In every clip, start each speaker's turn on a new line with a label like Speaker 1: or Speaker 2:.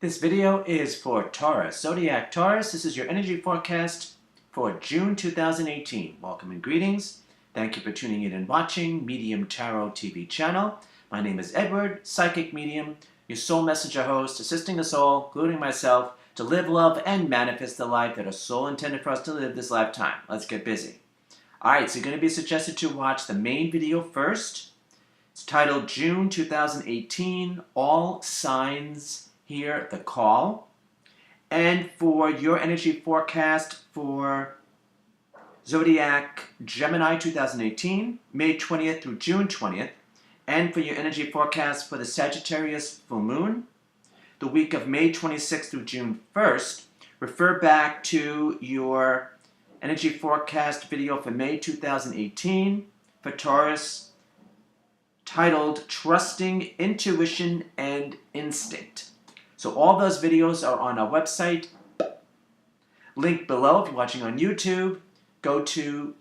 Speaker 1: This video is for Taurus. Zodiac Taurus, this is your energy forecast for June 2018. Welcome and greetings. Thank you for tuning in and watching Medium Tarot TV channel. My name is Edward, Psychic Medium, your soul messenger host, assisting us all, including myself, to live, love, and manifest the life that our soul intended for us to live this lifetime. Let's get busy. Alright, so you're going to be suggested to watch the main video first. It's titled June 2018, All Signs Hear the Call. And for your energy forecast for Zodiac Gemini 2018, May 20th through June 20th, and for your energy forecast for the Sagittarius full moon, the week of May 26th through June 1st, refer back to your energy forecast video for May 2018 for Taurus, titled Trusting Intuition and Instinct. So all those videos are on our website. Link below if you're watching on YouTube. Go to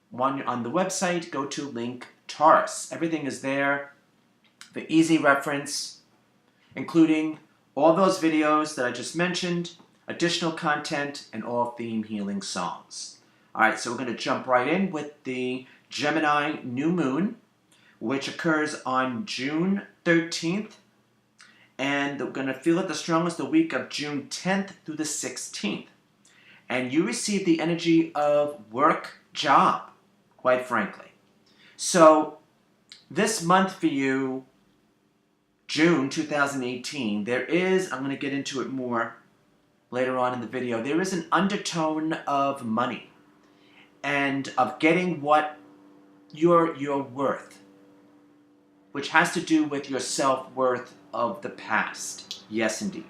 Speaker 1: one on the website, go to link Taurus. Everything is there for easy reference, including all those videos that I just mentioned, additional content, and all theme healing songs. Alright, so we're going to jump right in with the Gemini New Moon, which occurs on June 13th. And we're going to feel it the strongest the week of June 10th through the 16th. And you receive the energy of work, job, quite frankly. So this month for you, June 2018, there is, I'm going to get into it more later on in the video, there is an undertone of money and of getting what you're worth, which has to do with your self-worth of the past. Yes, indeed.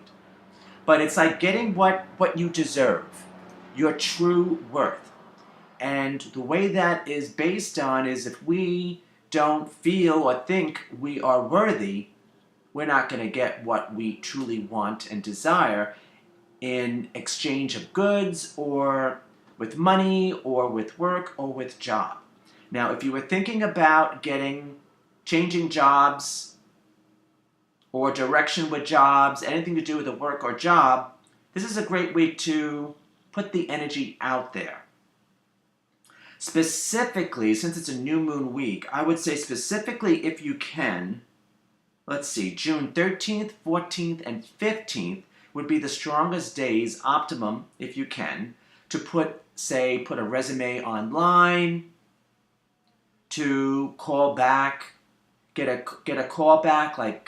Speaker 1: But it's like getting what you deserve, your true worth. And the way that is based on is if we don't feel or think we are worthy, we're not going to get what we truly want and desire in exchange of goods or with money or with work or with job. Now, if you were thinking about changing jobs or direction with jobs, anything to do with a work or job, this is a great week to put the energy out there. Specifically, since it's a new moon week, I would say specifically if you can, let's see, June 13th, 14th, and 15th would be the strongest days, optimum, if you can, to put a resume online, to call back, get a call back, like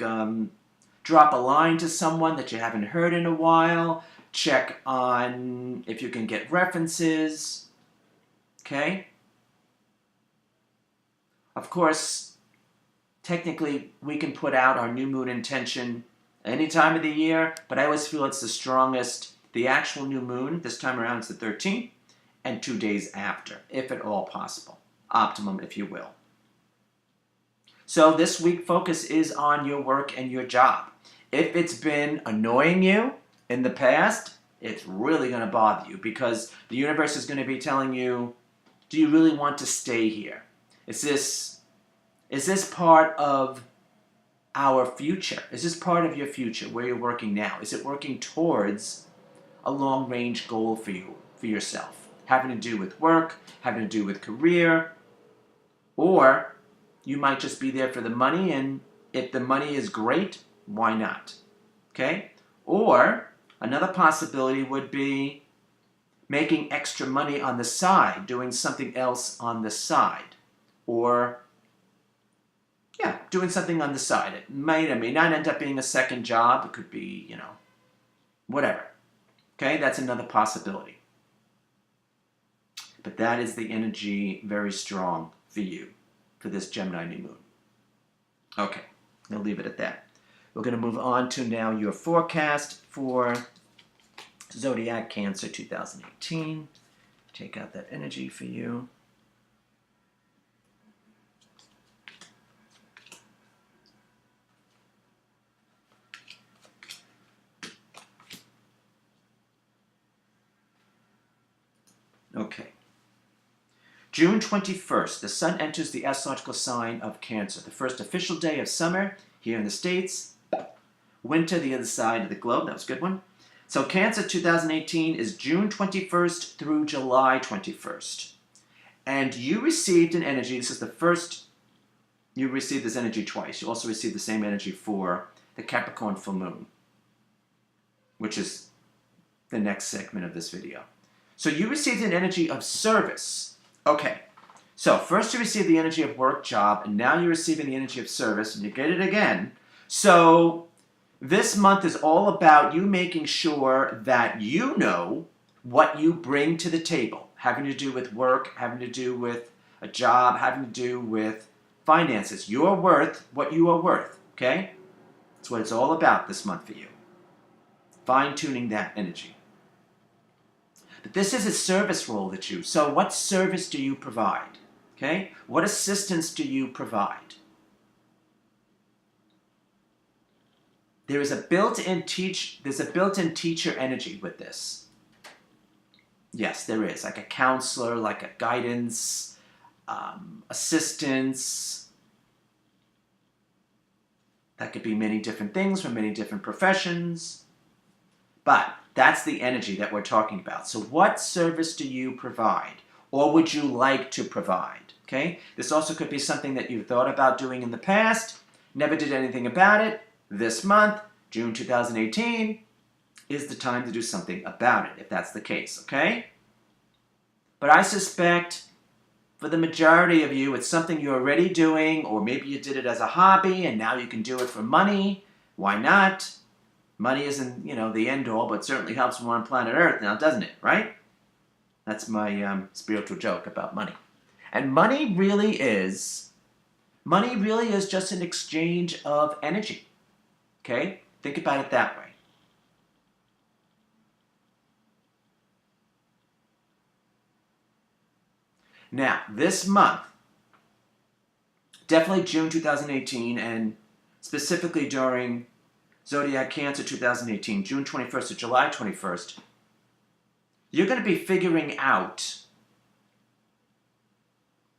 Speaker 1: drop a line to someone that you haven't heard in a while, check on if you can get references, okay? Of course, technically, we can put out our new moon intention any time of the year, but I always feel it's the strongest, the actual new moon, this time around it's the 13th, and 2 days after, if at all possible. Optimum, if you will. So this week focus is on your work and your job. If it's been annoying you in the past, it's really going to bother you because the universe is going to be telling you, do you really want to stay here? Is this part of our future? Is this part of your future where you're working now? Is it working towards a long-range goal for you, for yourself? Having to do with work, having to do with career, or you might just be there for the money, and if the money is great, why not? Okay? Or another possibility would be making extra money on the side, doing something else on the side. Or, yeah, doing something on the side. It may or may not end up being a second job. It could be, whatever. Okay? That's another possibility. But that is the energy very strong for you for this Gemini New Moon. Okay, I'll leave it at that. We're going to move on to now your forecast for Zodiac Cancer 2018. Take out that energy for you. Okay. June 21st, the sun enters the astrological sign of Cancer, the first official day of summer here in the States. winter, the other side of the globe. That was a good one. So Cancer 2018 is June 21st through July 21st. And you received an energy, this is the first, you received this energy twice. You also received the same energy for the Capricorn full moon, which is the next segment of this video. So you received an energy of service. Okay, so first you received the energy of work, job, and now you're receiving the energy of service, and you get it again. So this month is all about you making sure that you know what you bring to the table, having to do with work, having to do with a job, having to do with finances. You're worth what you are worth, okay? That's what it's all about this month for you. Fine-tuning that energy. But this is a service role that you, so what service do you provide, okay? What assistance do you provide? There's a built-in teacher energy with this. Yes, there is, like a counselor, like a guidance, assistance. That could be many different things from many different professions. But that's the energy that we're talking about. So what service do you provide? Or would you like to provide? Okay? This also could be something that you thought about doing in the past, never did anything about it. This month, June 2018, is the time to do something about it, if that's the case, okay? But I suspect for the majority of you, it's something you're already doing, or maybe you did it as a hobby and now you can do it for money. Why not? Money isn't, the end all, but certainly helps when we're on planet Earth now, doesn't it, right? That's my spiritual joke about money. And money really is just an exchange of energy. Okay? Think about it that way. Now, this month, definitely June 2018, and specifically during Zodiac Cancer 2018, June 21st to July 21st, you're going to be figuring out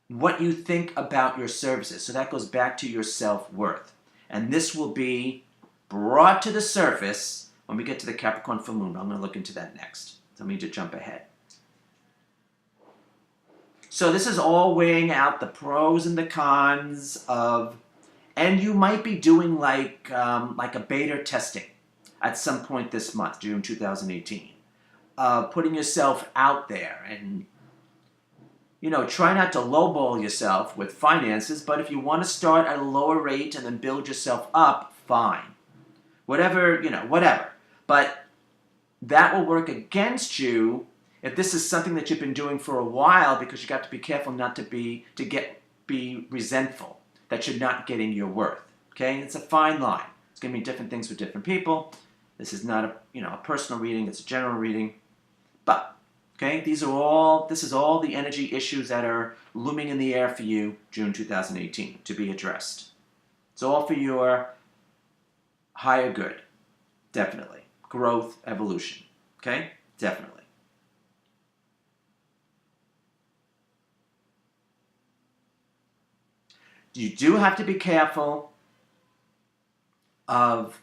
Speaker 1: what you think about your services. So that goes back to your self-worth. And this will be brought to the surface when we get to the Capricorn full moon. I'm going to look into that next. So I need to jump ahead. So this is all weighing out the pros and the cons of, and you might be doing like a beta testing at some point this month, June 2018. Putting yourself out there and, try not to lowball yourself with finances, but if you want to start at a lower rate and then build yourself up, fine. Whatever. But that will work against you if this is something that you've been doing for a while, because you got to be careful not to be resentful that you're not getting your worth. Okay? It's a fine line. It's going to be different things with different people. This is not a personal reading, it's a general reading. But okay, this is all the energy issues that are looming in the air for you June 2018 to be addressed. It's all for your higher good. Definitely. Growth, evolution. Okay? Definitely. You do have to be careful of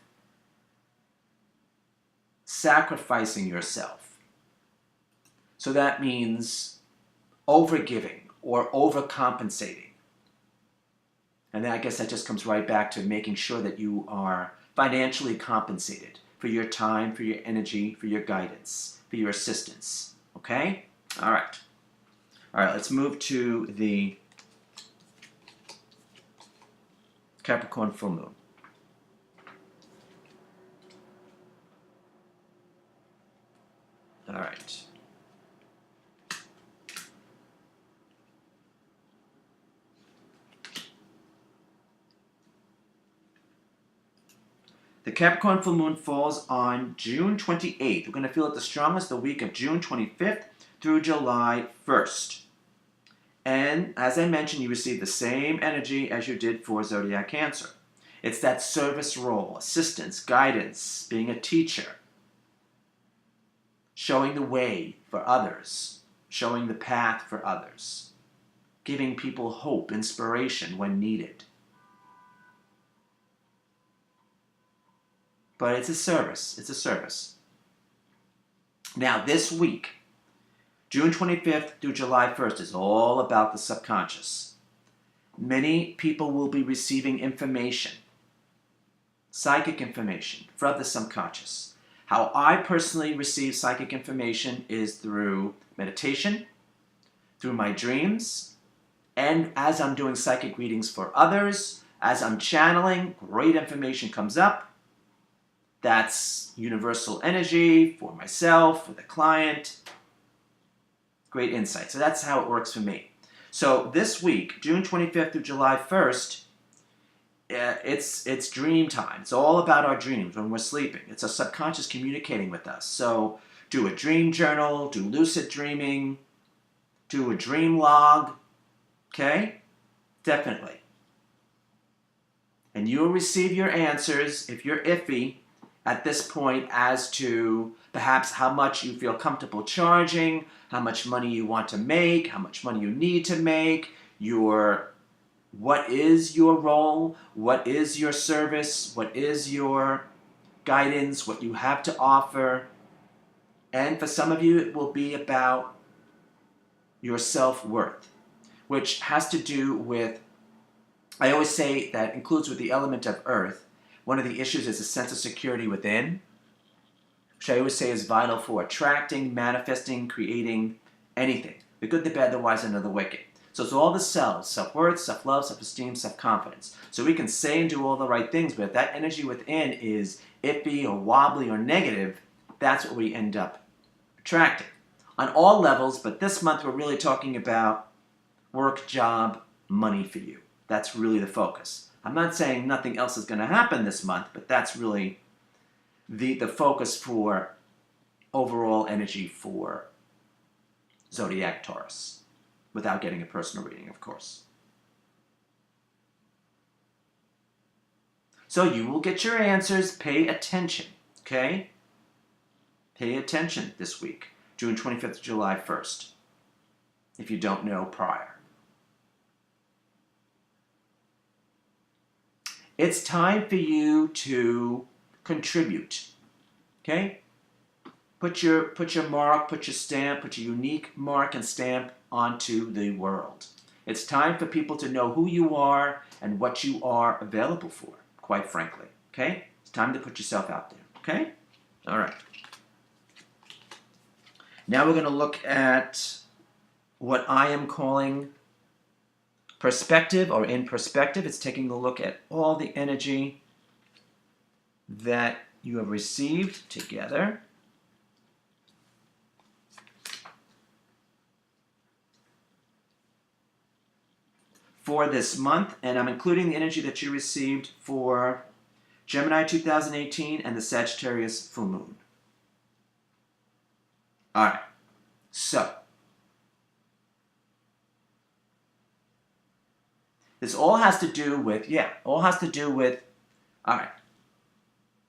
Speaker 1: sacrificing yourself. So that means overgiving or overcompensating. And then I guess that just comes right back to making sure that you are financially compensated for your time, for your energy, for your guidance, for your assistance. Okay? All right. All right, let's move to the Capricorn full moon. All right. The Capricorn full moon falls on June 28th. We're going to feel it the strongest the week of June 25th through July 1st. And as I mentioned, you receive the same energy as you did for Zodiac Cancer. It's that service role, assistance, guidance, being a teacher, showing the way for others, showing the path for others, giving people hope, inspiration when needed. But it's a service. It's a service. Now, this week, June 25th through July 1st, is all about the subconscious. Many people will be receiving information, psychic information, from the subconscious. How I personally receive psychic information is through meditation, through my dreams, and as I'm doing psychic readings for others, as I'm channeling, great information comes up. That's universal energy for myself, for the client. Great insight. So that's how it works for me. So this week, June 25th through July 1st, it's dream time. It's all about our dreams when we're sleeping. It's our subconscious communicating with us. So do a dream journal, do lucid dreaming, do a dream log. Okay? Definitely. And you'll receive your answers if you're iffy at this point as to perhaps how much you feel comfortable charging, how much money you want to make, how much money you need to make, what is your role, what is your service, what is your guidance, what you have to offer. And for some of you, it will be about your self-worth, which has to do with, I always say that includes with the element of earth. One of the issues is a sense of security within, which I always say is vital for attracting, manifesting, creating anything. The good, the bad, the wise, and the wicked. So it's all the selves, self-worth, self-love, self-esteem, self-confidence. So we can say and do all the right things, but if that energy within is iffy or wobbly or negative, that's what we end up attracting. On all levels, but this month we're really talking about work, job, money for you. That's really the focus. I'm not saying nothing else is going to happen this month, but that's really the focus for overall energy for Zodiac Taurus, without getting a personal reading, of course. So you will get your answers. Pay attention, okay? Pay attention this week, June 25th to July 1st, if you don't know prior. It's time for you to contribute, okay? Put your mark, put your stamp, put your unique mark and stamp onto the world. It's time for people to know who you are and what you are available for, quite frankly, okay? It's time to put yourself out there, okay? All right. Now we're going to look at what I am calling perspective, or in perspective. It's taking a look at all the energy that you have received together. For this month, and I'm including the energy that you received for Gemini 2018 and the Sagittarius full moon. All right, so this all has to do with, all right.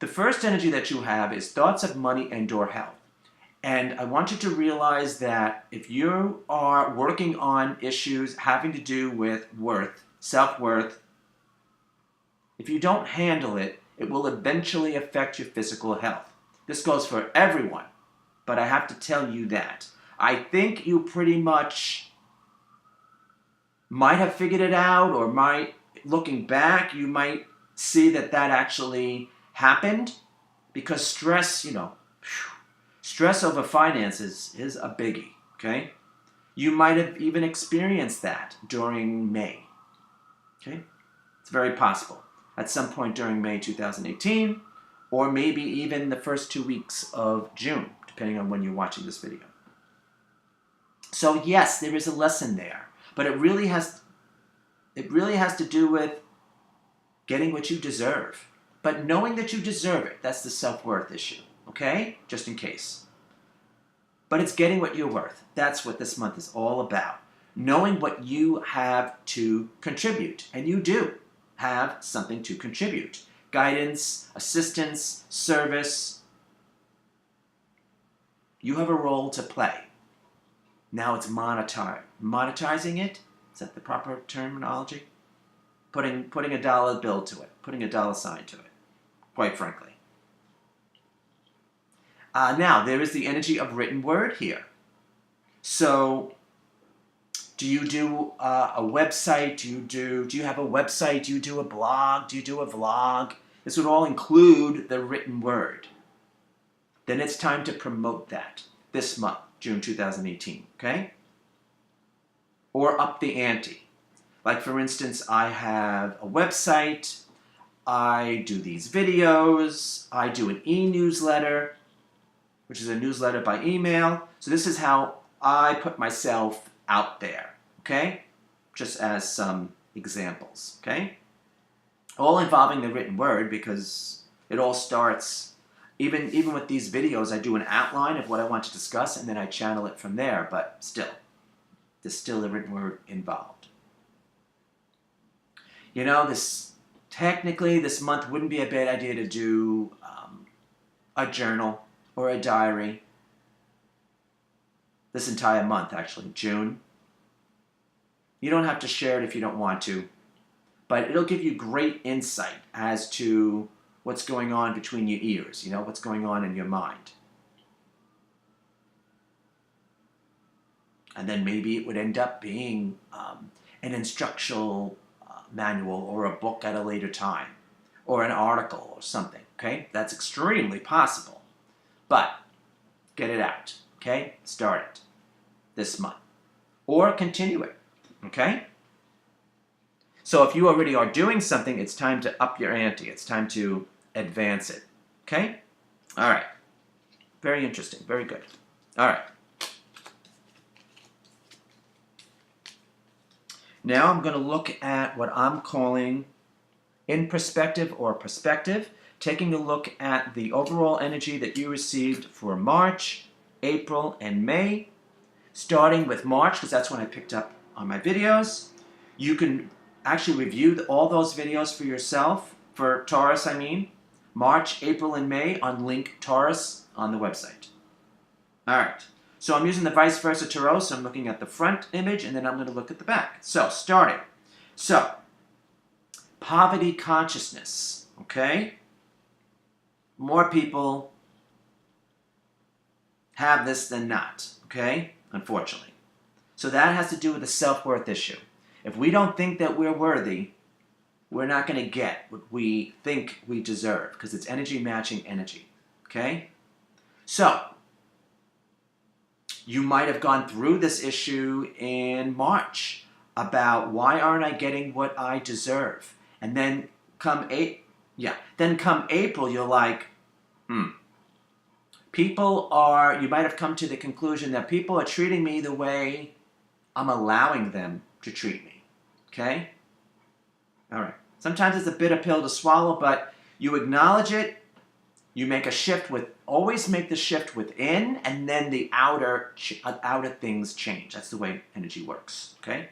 Speaker 1: The first energy that you have is thoughts of money and or health. And I want you to realize that if you are working on issues having to do with worth, self-worth, if you don't handle it, it will eventually affect your physical health. This goes for everyone, but I have to tell you that. I think you pretty much might have figured it out, or looking back, you might see that actually happened, because stress, stress over finances is a biggie, okay? You might have even experienced that during May, okay? It's very possible. At some point during May 2018, or maybe even the first 2 weeks of June, depending on when you're watching this video. So yes, there is a lesson there, but it really has to do with getting what you deserve. But knowing that you deserve it, that's the self-worth issue, okay? Just in case. But it's getting what you're worth. That's what this month is all about. Knowing what you have to contribute. And you do have something to contribute. Guidance, assistance, service. You have a role to play. Now it's monetizing it. Is that the proper terminology? Putting a dollar bill to it. Putting a dollar sign to it. Quite frankly. Now, there is the energy of written word here. So, do you do a website? Do you have a website? Do you do a blog? Do you do a vlog? This would all include the written word. Then it's time to promote that this month, June 2018, okay? Or up the ante. Like, for instance, I have a website, I do these videos, I do an e-newsletter, which is a newsletter by email. So this is how I put myself out there, okay? Just as some examples, okay? All involving the written word, because it all starts, even with these videos, I do an outline of what I want to discuss, and then I channel it from there, but still, there's still a written word involved. You know, technically this month wouldn't be a bad idea to do a journal or a diary. This entire month, actually, June. You don't have to share it if you don't want to, but it'll give you great insight as to what's going on between your ears, you know, what's going on in your mind. And then maybe it would end up being an instructional manual or a book at a later time, or an article or something, okay? That's extremely possible. But get it out, okay? Start it this month. Or continue it, okay? So if you already are doing something, it's time to up your ante. It's time to advance it, okay? All right. Very interesting. Very good. All right. Now I'm going to look at what I'm calling in perspective or perspective, taking a look at the overall energy that you received for March, April, and May. Starting with March, because that's when I picked up on my videos. You can actually review all those videos for yourself, for Taurus I mean, March, April, and May on link Taurus on the website. All right. So I'm using the vice versa tarot, so I'm looking at the front image, and then I'm going to look at the back. So, starting. So, poverty consciousness, okay? More people have this than not, okay? Unfortunately. So that has to do with the self-worth issue. If we don't think that we're worthy, we're not going to get what we think we deserve, because it's energy matching energy, okay? So, you might have gone through this issue in March about why aren't I getting what I deserve? And then come April, you're like, you might have come to the conclusion that people are treating me the way I'm allowing them to treat me, okay? All right. Sometimes it's a bitter pill to swallow, but you acknowledge it, you make a shift always make the shift within, and then the outer things change. That's the way energy works, okay?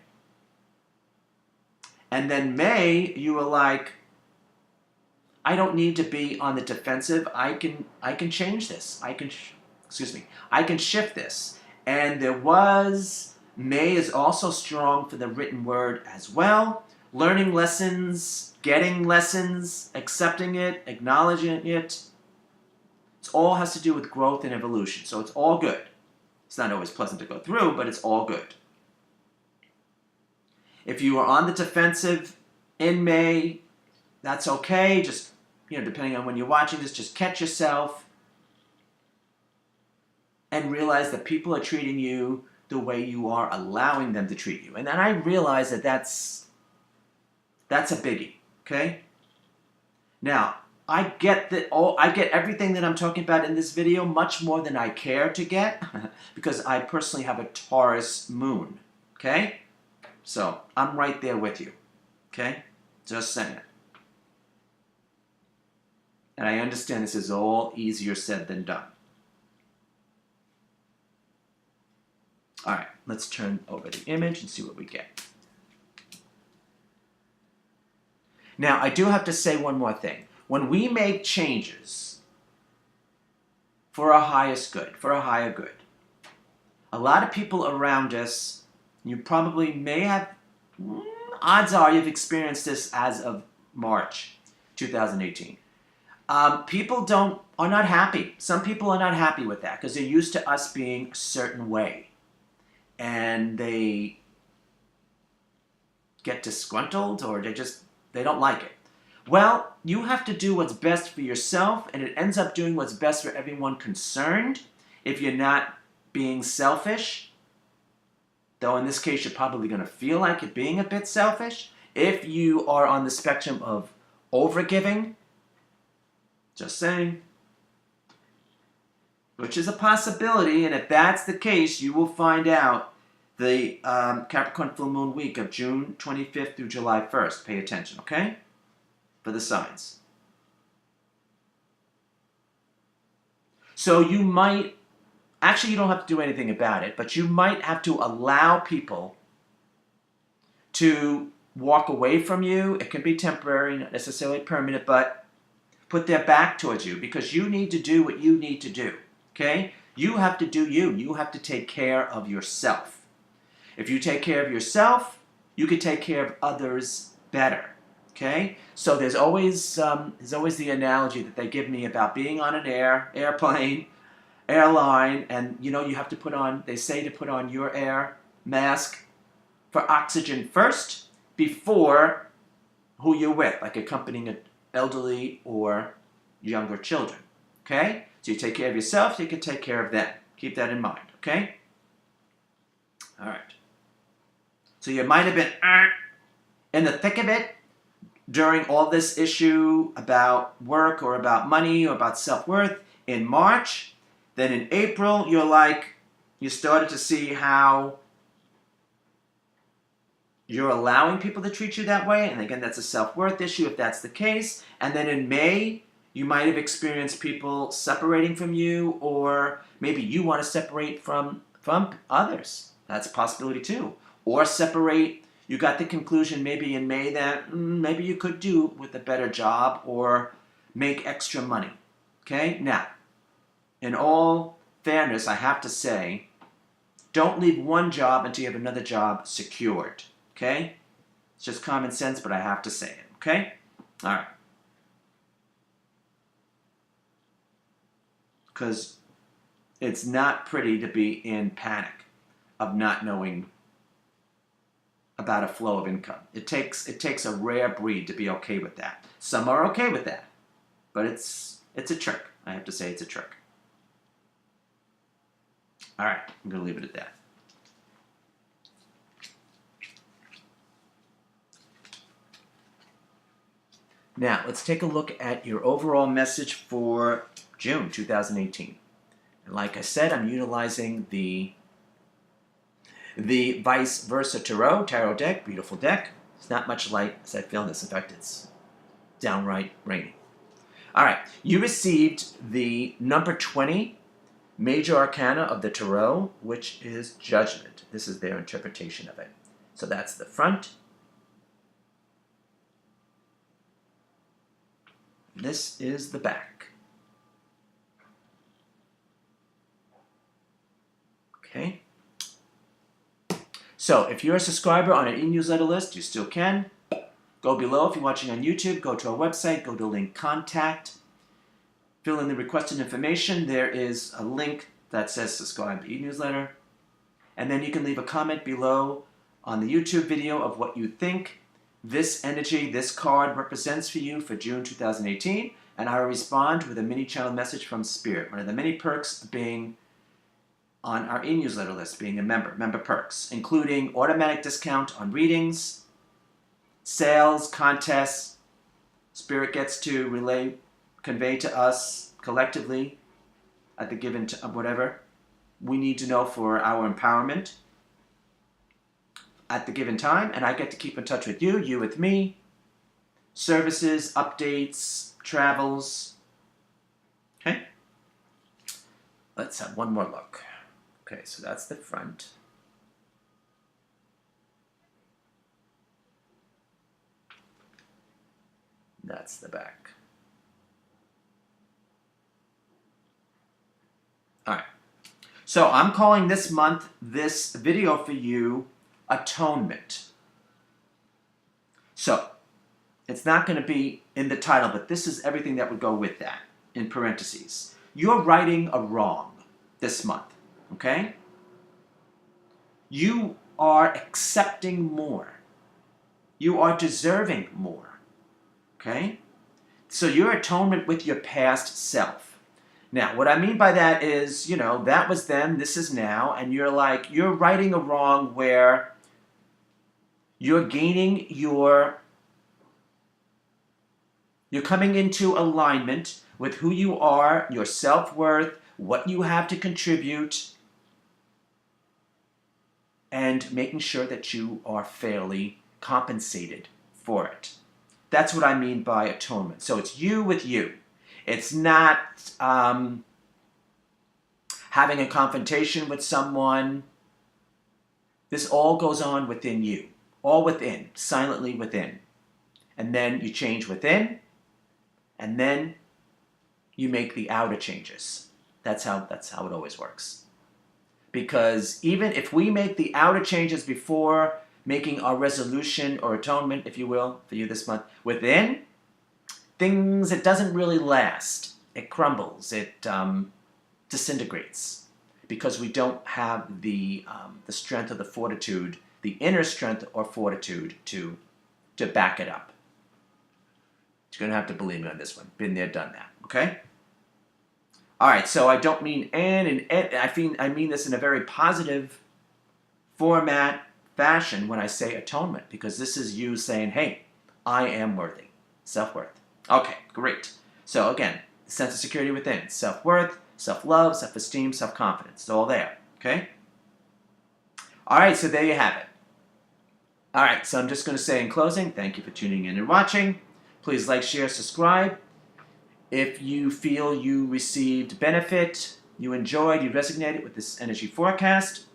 Speaker 1: And then May, you were like, I don't need to be on the defensive. I can change this. I can shift this. And May is also strong for the written word as well. Learning lessons, getting lessons, accepting it, acknowledging it. It all has to do with growth and evolution. So it's all good. It's not always pleasant to go through, but it's all good. If you are on the defensive in May, that's okay. Just, depending on when you're watching this, just catch yourself and realize that people are treating you the way you are allowing them to treat you. And then I realize that that's a biggie, okay? Now, I get everything that I'm talking about in this video much more than I care to get because I personally have a Taurus moon, okay? So, I'm right there with you, okay? Just saying. And I understand this is all easier said than done. All right, let's turn over the image and see what we get. Now, I do have to say one more thing. When we make changes for our highest good, for a higher good, a lot of people around us, you probably may have, odds are you've experienced this as of March 2018. People are not happy. Some people are not happy with that because they're used to us being a certain way. And they get disgruntled or they don't like it. Well, you have to do what's best for yourself, and it ends up doing what's best for everyone concerned if you're not being selfish. Though in this case, you're probably going to feel like you're being a bit selfish. If you are on the spectrum of overgiving, just saying, which is a possibility, and if that's the case, you will find out the Capricorn full moon week of June 25th through July 1st. Pay attention, okay? For the signs. So you might, actually you don't have to do anything about it, but you might have to allow people to walk away from you. It can be temporary, not necessarily permanent, but put their back towards you because you need to do what you need to do, okay? You have to do you. You have to take care of yourself. If you take care of yourself, you can take care of others better, okay? So there's always the analogy that they give me about being on an airplane, airline, and you have to put on, they say to put on your air mask for oxygen first before who you're with, like accompanying an elderly or younger children, okay? So you take care of yourself, you can take care of them. Keep that in mind, okay? All right. So you might have been in the thick of it during all this issue about work or about money or about self-worth in March. Then in April, you started to see how you're allowing people to treat you that way. And again, that's a self-worth issue if that's the case. And then in May, you might have experienced people separating from you, or maybe you want to separate from others. That's a possibility too. Or separate, you got the conclusion maybe in May that maybe you could do with a better job or make extra money. Okay? Now, in all fairness, I have to say, don't leave one job until you have another job secured. Okay? It's just common sense, but I have to say it. Okay? All right. Because it's not pretty to be in panic of not knowing about a flow of income. It takes a rare breed to be okay with that. Some are okay with that, but it's a trick. I have to say it's a trick. All right, I'm going to leave it at that. Now, let's take a look at your overall message for June 2018. And like I said, I'm utilizing the Vice Versa Tarot deck, beautiful deck. It's not much light as I feel in this. In fact, it's downright rainy. All right, you received the number 20 major arcana of the Tarot, which is Judgment. This is their interpretation of it. So that's the front. This is the back. Okay. So if you're a subscriber on an e-newsletter list, you still can. Go below if you're watching on YouTube. Go to our website. Go to link contact. Fill in the requested information. There is a link that says subscribe to e-newsletter. And then you can leave a comment below on the YouTube video of what you think this energy, this card represents for you for June 2018. And I will respond with a mini channel message from Spirit. One of the many perks of being on our e-newsletter list, being a member perks, including automatic discount on readings, sales, contests. Spirit gets to convey to us collectively at the given whatever we need to know for our empowerment at the given time, and I get to keep in touch with you, you with me, services, updates, travels. Okay? Let's have one more look. Okay, so that's the front. That's the back. All right. So I'm calling this month, this video for you, Atonement. So, It's not going to be in the title, but this is everything that would go with that, in parentheses. You're righting a wrong this month, okay? You are accepting more. You are deserving more, okay? So your atonement with your past self. Now, what I mean by that is, you know, that was then, this is now, and you're like, you're righting a wrong where you're gaining you're coming into alignment with who you are, your self-worth, what you have to contribute, and making sure that you are fairly compensated for it. That's what I mean by atonement. So it's you with you. It's not having a confrontation with someone. This all goes on within you. All within, silently within. And then you change within, and then you make the outer changes. That's how it always works. Because even if we make the outer changes before making our resolution or atonement, if you will, for you this month, within, it doesn't really last. It crumbles. It disintegrates. Because we don't have the strength or the fortitude, the inner strength or fortitude to back it up. You're going to have to believe me on this one. Been there, done that. Okay? All right, so I don't mean I mean this in a very positive format, fashion when I say atonement, because this is you saying, hey, I am worthy. Self-worth. Okay, great. So again, sense of security within. Self-worth, self-love, self-esteem, self-confidence. It's all there. Okay? All right, so there you have it. All right, so I'm just going to say in closing, thank you for tuning in and watching. Please like, share, subscribe. If you feel you received benefit, you enjoyed, you resonated with this energy forecast,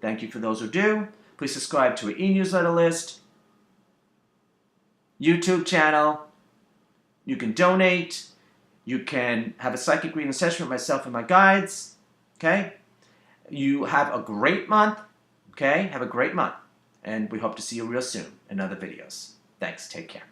Speaker 1: thank you for those who do. Please subscribe to our e-newsletter list, YouTube channel. You can donate. You can have a psychic reading session with myself and my guides. Okay? You have a great month. Okay? Have a great month. And we hope to see you real soon in other videos. Thanks. Take care.